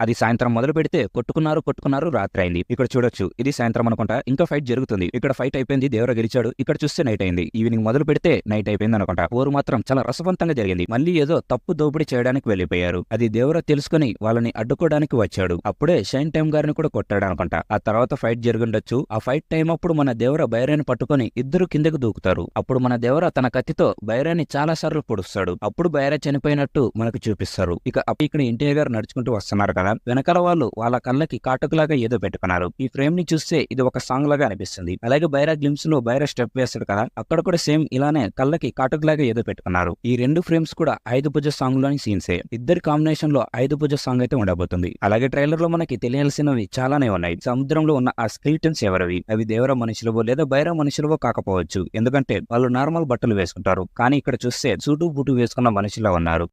అది సాయంత్రం మొదలు పెడితే కొట్టుకున్నారు రాత్రి అయింది. ఇక్కడ చూడొచ్చు ఇది సాయంత్రం అనుకుంటా. ఇంకా ఫైట్ జరుగుతుంది. ఇక్కడ ఫైట్ అయిపోయింది, దేవర గెలిచాడు. ఇక్కడ చూస్తే నైట్ అయింది. ఈవినింగ్ మొదలు పెడితే నైట్ అయిపోయింది అనుకుంటా. పోరు మాత్రం చాలా రసవంతంగా జరిగింది. మళ్ళీ ఏదో తప్పు దోపిడీ చేయడానికి వెళ్లిపోయారు. అది దేవర తెలుసుకుని వాళ్ళని అడ్డుకోవడానికి వచ్చాడు. అప్పుడే షైన్ టైమ్ గారిని కూడా కొట్టాడు అనుకుంటా. ఆ తర్వాత ఫైట్ జరుగుండొచ్చు. ఆ ఫైట్ టైం అప్పుడు మన దేవర బైరాని పట్టుకొని ఇద్దరు కిందకు దూకుతారు. అప్పుడు మన దేవర తన కత్తితో బైరాని చాలా సార్లు పొడుస్తాడు. అప్పుడు బైరా చనిపోయినట్టు మనకు చూపిస్తారు. ఇక్కడ ఎన్టీఆర్ గారు నడుచుకుంటూ వస్తున్నారు కదా, వెనకాల వాళ్ళు వాళ్ళ కళ్ళకి కాటుకులాగా ఏదో పెట్టుకున్నారు. ఈ ఫ్రేమ్ ని చూస్తే ఇది ఒక సాంగ్ లాగా అనిపిస్తుంది. అలాగే బైరా గ్లిమ్స్ లో బైరా స్టెప్ వేస్తాడు కదా, అక్కడ కూడా సేమ్ ఇలానే కళ్ళకి కాటుకులాగా ఏదో పెట్టుకున్నారు. ఈ రెండు ఫ్రేమ్స్ కూడా 5 భుజ సాంగ్ లోని సీన్సే. ఇద్దరి కాంబినేషన్ లో 5 భుజ సాంగ్ అయితే ఉండబోతుంది. అలాగే ట్రైలర్ లో మనకి తెలియాల్సినవి చాలానే ఉన్నాయి. సముద్రంలో ఉన్న ఆ స్కెలిటన్స్ ఎవరివి? అవి దేవర మనుషులవో లేదా బైరా మనుషులవో కాకపోవచ్చు. ఎందుకంటే వాళ్ళు నార్మల్ బట్టలు వేసుకుంటారు. కానీ ఇక్కడ చూస్తే సూటు బూటు వేసుకున్న మనుషులా ఉన్నారు.